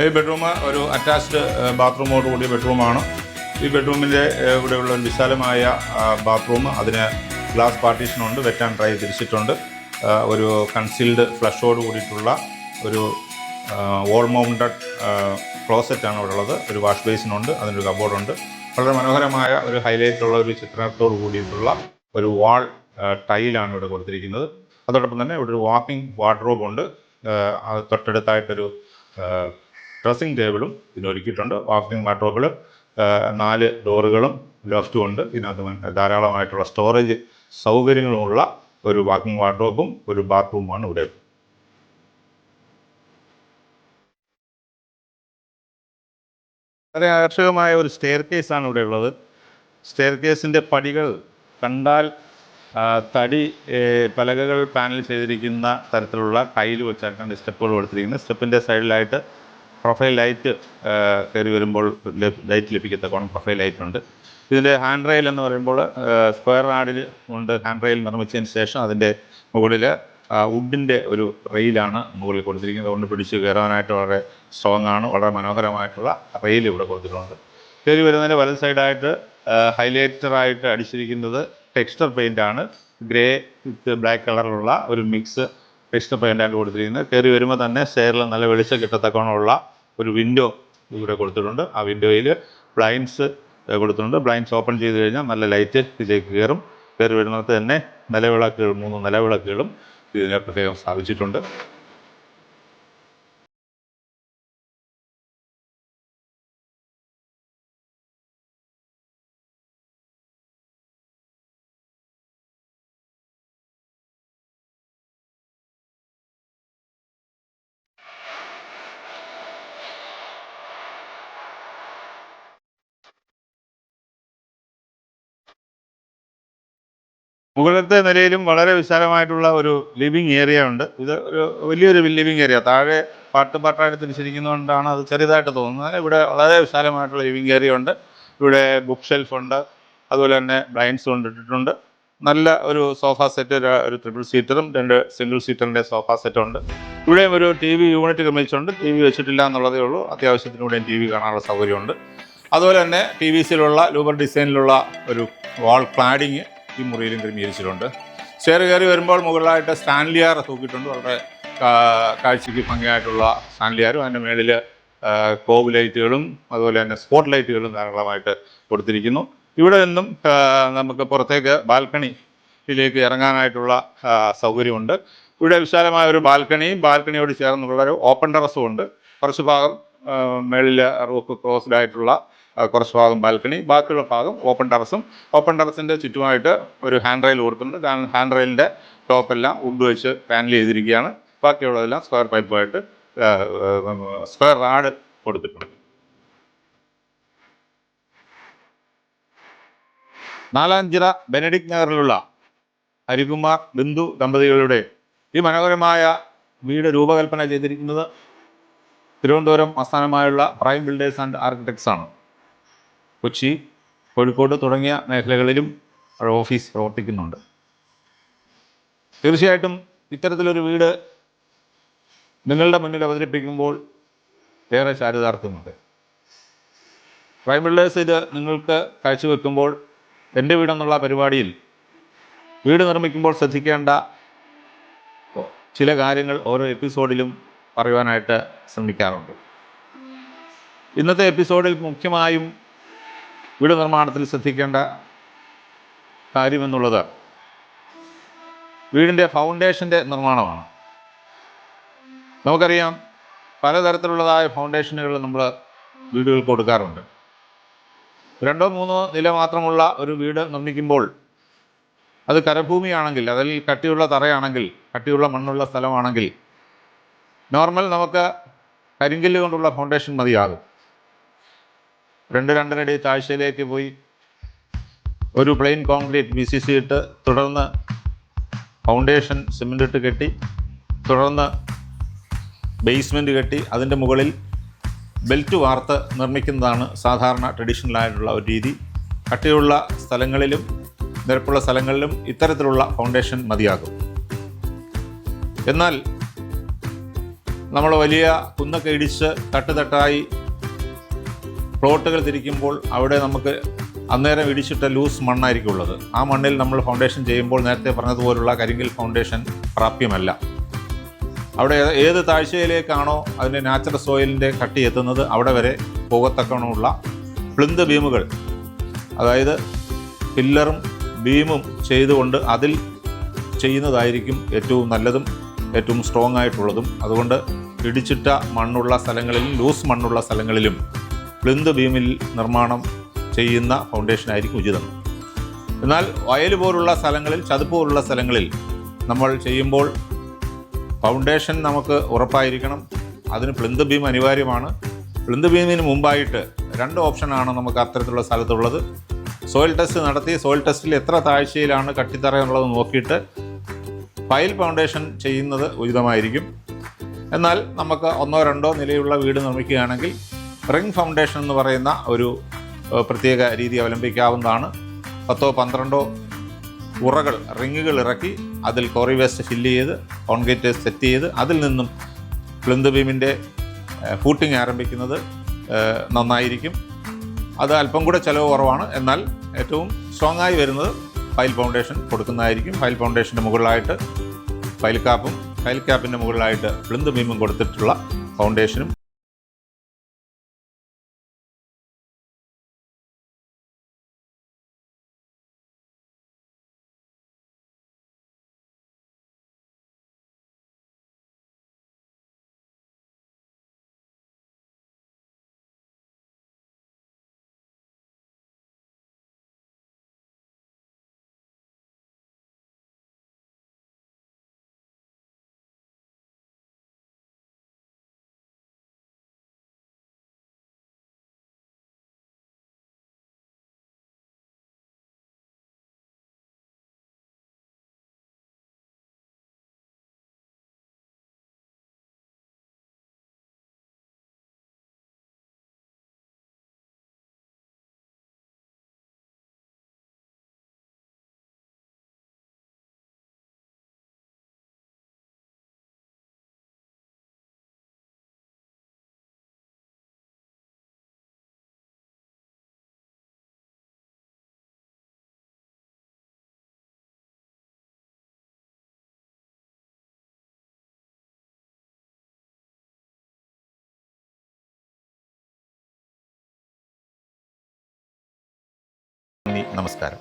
ഈ ബെഡ്റൂം ഒരു അറ്റാച്ച്ഡ് ബാത്റൂമോട് കൂടിയ ബെഡ്റൂമാണ്. ഈ ബെഡ്റൂമിൻ്റെ ഇവിടെയുള്ള ഒരു വിശാലമായ ബാത്റൂം. അതിന് ഗ്ലാസ് പാർട്ടീഷനുണ്ട്, വെറ്റ് ആൻഡ് ഡ്രൈ തിരിച്ചിട്ടുണ്ട്. ഒരു കൺസീൽഡ് ഫ്ലഷോട് കൂടിയിട്ടുള്ള ഒരു വോൾ മൗണ്ടഡ് ക്ലോസറ്റാണ് ഇവിടെ ഉള്ളത്. ഒരു വാഷ് ബേസിനുണ്ട്, അതിനൊരു കബോർഡുണ്ട്. വളരെ മനോഹരമായ ഒരു ഹൈലൈറ്റുള്ള ഒരു ചിത്രത്തോട് കൂടിയിട്ടുള്ള ഒരു വാൾ ടൈലാണ് ഇവിടെ കൊടുത്തിരിക്കുന്നത്. അതോടൊപ്പം തന്നെ ഇവിടെ ഒരു വാക്കിംഗ് വാർഡ്രോബുണ്ട്. തൊട്ടടുത്തായിട്ടൊരു ഡ്രസ്സിംഗ് ടേബിളും ഇതിനൊരുക്കിയിട്ടുണ്ട്. വാക്കിംഗ് വാർഡ്രോബിൽ 4 ഡോറുകളും ലോഫ്റ്റും ഉണ്ട്. ഇതിനകത്ത് ധാരാളമായിട്ടുള്ള സ്റ്റോറേജ് സൗകര്യങ്ങളുമുള്ള ഒരു വാക്കിംഗ് വാർഡ്രോബും ഒരു ബാത്റൂമാണ് ഇവിടെ. വളരെ ആകർഷകമായ ഒരു സ്റ്റെയർ കേസാണ് ഇവിടെ ഉള്ളത്. സ്റ്റെയർ കേസിൻ്റെ പടികൾ കണ്ടാൽ തടി പലകകൾ പാനൽ ചെയ്തിരിക്കുന്ന തരത്തിലുള്ള ടൈല് വെച്ചാണ് സ്റ്റെപ്പുകൾ കൊടുത്തിരിക്കുന്നത്. സ്റ്റെപ്പിൻ്റെ സൈഡിലായിട്ട് പ്രൊഫൈൽ ലൈറ്റ് കയറി വരുമ്പോൾ ലൈറ്റ് ലഭിക്കത്തക്കോണം പ്രൊഫൈൽ ലൈറ്റ് ഉണ്ട്. ഇതിൻ്റെ ഹാൻഡ് റെയിൽ എന്ന് പറയുമ്പോൾ സ്ക്വയർ റാഡിൽ കൊണ്ട് ഹാൻഡ് റെയിൽ നിർമ്മിച്ചതിന് ശേഷം അതിൻ്റെ മുകളിൽ വുഡിൻ്റെ ഒരു റെയിലാണ് മുകളിൽ കൊടുത്തിരിക്കുന്നത്. അതുകൊണ്ട് പിടിച്ച് കയറാനായിട്ട് വളരെ സ്ട്രോങ് ആണ്. വളരെ മനോഹരമായിട്ടുള്ള റെയിൽ ഇവിടെ കൊടുത്തിട്ടുണ്ട്. കയറി വരുന്നതിൻ്റെ വലത് സൈഡായിട്ട് ഹൈലൈറ്ററായിട്ട് അടിച്ചിരിക്കുന്നത് ടെക്സ്ചർ പെയിൻ്റാണ്. ഗ്രേ വിത്ത് ബ്ലാക്ക് കളറിലുള്ള ഒരു മിക്സ് ടെക്സ്ചർ പെയിൻ്റാണ് കൊടുത്തിരിക്കുന്നത്. കയറി വരുമ്പോൾ തന്നെ സ്റ്റെയറിൽ നല്ല വെളിച്ചം കിട്ടത്തക്കോണമുള്ള ഒരു വിൻഡോ ഇവിടെ കൊടുത്തിട്ടുണ്ട്. ആ വിൻഡോയിൽ ബ്ലൈൻഡ്സ് കൊടുത്തിട്ടുണ്ട്. ബ്ലൈൻഡ്സ് ഓപ്പൺ ചെയ്ത് കഴിഞ്ഞാൽ നല്ല ലൈറ്റ് ഇതിലേക്ക് കയറും. കയറി വരുന്നത് തന്നെ നിലവിളക്കുകൾ 3 നിലവിളക്കുകളും ഇതിനെ പ്രത്യേകം സ്ഥാപിച്ചിട്ടുണ്ട്. മുകളിലത്തെ നിലയിലും വളരെ വിശാലമായിട്ടുള്ള ഒരു ലിവിങ് ഏരിയ ഉണ്ട്. ഇത് ഒരു വലിയൊരു ലിവിങ് ഏരിയ. താഴെ പാർട്ടായിട്ട് തിരിച്ചിരിക്കുന്നതുകൊണ്ടാണ് അത് ചെറുതായിട്ട് തോന്നുന്നത്. ഇവിടെ വളരെ വിശാലമായിട്ടുള്ള ലിവിങ് ഏരിയ ഉണ്ട്. ഇവിടെ ബുക്ക് ഷെൽഫ് ഉണ്ട്. അതുപോലെ തന്നെ ബ്ലൈൻഡ്സ് കൊണ്ടിട്ടിട്ടുണ്ട്. നല്ല ഒരു സോഫ സെറ്റ്, ഒരു 3 സീറ്ററും 2 സിംഗിൾ സീറ്ററിൻ്റെ സോഫ സെറ്റുണ്ട്. ഇവിടെയും ഒരു TV യൂണിറ്റ് നിർമ്മിച്ചിട്ടുണ്ട്. TV വെച്ചിട്ടില്ല എന്നുള്ളതേ ഉള്ളൂ. അത്യാവശ്യത്തിന് ഇവിടെയും TV കാണാനുള്ള സൗകര്യമുണ്ട്. അതുപോലെ തന്നെ PVC-യിലുള്ള ലൂബർ ഡിസൈനിലുള്ള ഒരു വാൾ ക്ലാഡിങ് ഈ മുറിയിലും ക്രമീകരിച്ചിട്ടുണ്ട്. സ്റ്റെയർ കയറി വരുമ്പോൾ മുകളിലായിട്ട് സ്റ്റാൻലിയാർ തൂക്കിയിട്ടുണ്ട്. വളരെ കാഴ്ചയ്ക്ക് ഭംഗിയായിട്ടുള്ള സ്റ്റാൻലിയാരും അതിൻ്റെ മേളിൽ കോവ് ലൈറ്റുകളും അതുപോലെ തന്നെ സ്പോട്ട് ലൈറ്റുകളും ധാരാളമായിട്ട് കൊടുത്തിരിക്കുന്നു. ഇവിടെ നിന്നും നമുക്ക് പുറത്തേക്ക് ബാൽക്കണിയിലേക്ക് ഇറങ്ങാനായിട്ടുള്ള സൗകര്യമുണ്ട്. ഇവിടെ വിശാലമായ ഒരു ബാൽക്കണിയോട് ചേർന്നുള്ള ഒരു ഓപ്പൺ ടെറസും ഉണ്ട്. കുറച്ച് ഭാഗം മേളിൽ റൂഫ് ക്ലോസ്ഡായിട്ടുള്ള കുറച്ച് ഭാഗം ബാൽക്കണി, ബാക്കിയുള്ള ഭാഗം ഓപ്പൺ ടെറസും. ഓപ്പൺ ടെറസിൻ്റെ ചുറ്റുമായിട്ട് ഒരു ഹാൻഡ് റെയിൽ കൊടുത്തിട്ടുണ്ട്. ഹാൻഡ് റെയിലിൻ്റെ ടോപ്പെല്ലാം വുഡ് വെച്ച് പാനൽ ചെയ്തിരിക്കുകയാണ്. ബാക്കിയുള്ളതെല്ലാം സ്ക്വയർ പൈപ്പായിട്ട് സ്ക്വയർ റാഡ് കൊടുത്തിട്ടുണ്ട്. 4-ാം ചിറ ബെനഡിക്ട് നഗറിലുള്ള ഹരികുമാർ ബിന്ദു ദമ്പതികളുടെ ഈ മനോഹരമായ വീട് രൂപകൽപ്പന ചെയ്തിരിക്കുന്നത് തിരുവനന്തപുരം ആസ്ഥാനമായുള്ള പ്രൈം ബിൽഡേഴ്സ് ആൻഡ് ആർക്കിടെക്ട്സ് ആണ്. കൊച്ചി, കോഴിക്കോട് തുടങ്ങിയ മേഖലകളിലും ഓഫീസ് പ്രവർത്തിക്കുന്നുണ്ട്. തീർച്ചയായിട്ടും ഇത്തരത്തിലൊരു വീട് നിങ്ങളുടെ മുന്നിൽ അവതരിപ്പിക്കുമ്പോൾ ഏറെ ചാരിതാർത്ഥ്യമുണ്ട്. പ്രൈം ബിൽഡേഴ്സ് ഇത് നിങ്ങൾക്ക് കാഴ്ചവെക്കുമ്പോൾ എൻ്റെ വീടെന്നുള്ള പരിപാടിയിൽ വീട് നിർമ്മിക്കുമ്പോൾ ശ്രദ്ധിക്കേണ്ട ചില കാര്യങ്ങൾ ഓരോ എപ്പിസോഡിലും പറയുവാനായിട്ട് ശ്രമിക്കാറുണ്ട്. ഇന്നത്തെ എപ്പിസോഡിൽ മുഖ്യമായും വീട് നിർമ്മാണത്തിൽ ശ്രദ്ധിക്കേണ്ട കാര്യമെന്നുള്ളത് വീടിൻ്റെ ഫൗണ്ടേഷൻ്റെ നിർമ്മാണമാണ്. നമുക്കറിയാം, പലതരത്തിലുള്ളതായ ഫൗണ്ടേഷനുകൾ നമ്മൾ വീടുകൾക്ക് കൊടുക്കാറുണ്ട്. 2-3 നില മാത്രമുള്ള ഒരു വീട് നിർമ്മിക്കുമ്പോൾ അത് കരഭൂമിയാണെങ്കിൽ, അതിൽ കട്ടിയുള്ള തറയാണെങ്കിൽ, കട്ടിയുള്ള മണ്ണുള്ള സ്ഥലമാണെങ്കിൽ നോർമൽ നമുക്ക് കരിങ്കല്ല് കൊണ്ടുള്ള ഫൗണ്ടേഷൻ മതിയാകും. 2-2.5 അടി താഴ്ചയിലേക്ക് പോയി ഒരു പ്ലെയിൻ കോൺക്രീറ്റ് VCC ഇട്ട് തുടർന്ന് ഫൗണ്ടേഷൻ സിമെൻ്റ് ഇട്ട് കെട്ടി തുടർന്ന് ബേസ്മെൻറ്റ് കെട്ടി അതിൻ്റെ മുകളിൽ ബെൽറ്റ് വാർത്ത് നിർമ്മിക്കുന്നതാണ് സാധാരണ ട്രഡീഷണലായിട്ടുള്ള ഒരു രീതി. കട്ടിയുള്ള സ്ഥലങ്ങളിലും നിരപ്പുള്ള സ്ഥലങ്ങളിലും ഇത്തരത്തിലുള്ള ഫൗണ്ടേഷൻ മതിയാകും. എന്നാൽ നമ്മൾ വലിയ കുന്നൊക്കെ ഇടിച്ച് തട്ടുതട്ടായി പ്ലോട്ടുകൾ തിരിക്കുമ്പോൾ അവിടെ നമുക്ക് അന്നേരം ഇടിച്ചിട്ട ലൂസ് മണ്ണായിരിക്കും ഉള്ളത്. ആ മണ്ണിൽ നമ്മൾ ഫൗണ്ടേഷൻ ചെയ്യുമ്പോൾ നേരത്തെ പറഞ്ഞതുപോലുള്ള കരിങ്കൽ ഫൗണ്ടേഷൻ പ്രാപ്യമല്ല. അവിടെ ഏത് താഴ്ചയിലേക്കാണോ അതിൻ്റെ നാച്ചുറൽ സോയിലിൻ്റെ കട്ടി എത്തുന്നത് അവിടെ വരെ പോകത്തക്കണമുള്ള പ്ലിന്ത് ബീമുകൾ, അതായത് പില്ലറും ബീമും ചെയ്തുകൊണ്ട് അതിൽ ചെയ്യുന്നതായിരിക്കും ഏറ്റവും നല്ലതും ഏറ്റവും സ്ട്രോങ് ആയിട്ടുള്ളതും. അതുകൊണ്ട് ഇടിച്ചിട്ട മണ്ണുള്ള സ്ഥലങ്ങളിലും ലൂസ് മണ്ണുള്ള സ്ഥലങ്ങളിലും പ്ലിന്ത് ബീമിൽ നിർമ്മാണം ചെയ്യുന്ന ഫൗണ്ടേഷനായിരിക്കും ഉചിതം. എന്നാൽ വയൽ പോലുള്ള സ്ഥലങ്ങളിൽ, ചതുപ്പ് പോലുള്ള സ്ഥലങ്ങളിൽ നമ്മൾ ചെയ്യുമ്പോൾ ഫൗണ്ടേഷൻ നമുക്ക് ഉറപ്പായിരിക്കണം. അതിന് പ്ലിന്ത് ബീം അനിവാര്യമാണ്. പ്ലിന്ത് ബീമിന് മുമ്പായിട്ട് 2 ഓപ്ഷനാണ് നമുക്ക് അത്തരത്തിലുള്ള സ്ഥലത്തുള്ളത്. സോയിൽ ടെസ്റ്റ് നടത്തി സോയിൽ ടെസ്റ്റിൽ എത്ര താഴ്ചയിലാണ് കട്ടിത്തറ എന്നുള്ളത് നോക്കിയിട്ട് പൈൽ ഫൗണ്ടേഷൻ ചെയ്യുന്നത് ഉചിതമായിരിക്കും. എന്നാൽ നമുക്ക് 1-2 നിലയുള്ള വീട് നിർമ്മിക്കുകയാണെങ്കിൽ റിംഗ് ഫൗണ്ടേഷൻ എന്ന് പറയുന്ന ഒരു പ്രത്യേക രീതി അവലംബിക്കാവുന്നതാണ്. 10-12 ഉറകൾ, റിങ്ങുകൾ ഇറക്കി അതിൽ കോറി വേസ്റ്റ് ഫില്ല് ചെയ്ത് കോൺക്രീറ്റ് സെറ്റ് ചെയ്ത് അതിൽ നിന്നും പ്ലിന്ത് ബീമിൻ്റെ ഫൂട്ടിങ് ആരംഭിക്കുന്നത് നന്നായിരിക്കും. അത് അല്പം കൂടെ ചിലവ് കുറവാണ്. എന്നാൽ ഏറ്റവും സ്ട്രോങ് ആയി വരുന്നത് പൈൽ ഫൗണ്ടേഷൻ കൊടുക്കുന്നതായിരിക്കും. പൈൽ ഫൗണ്ടേഷൻ്റെ മുകളിലായിട്ട് പൈൽ ക്യാപ്പും പൈൽ ക്യാപ്പിൻ്റെ മുകളിലായിട്ട് പ്ലിന്ത് ബീമും കൊടുത്തിട്ടുള്ള ഫൗണ്ടേഷനും നമസ്കാരം.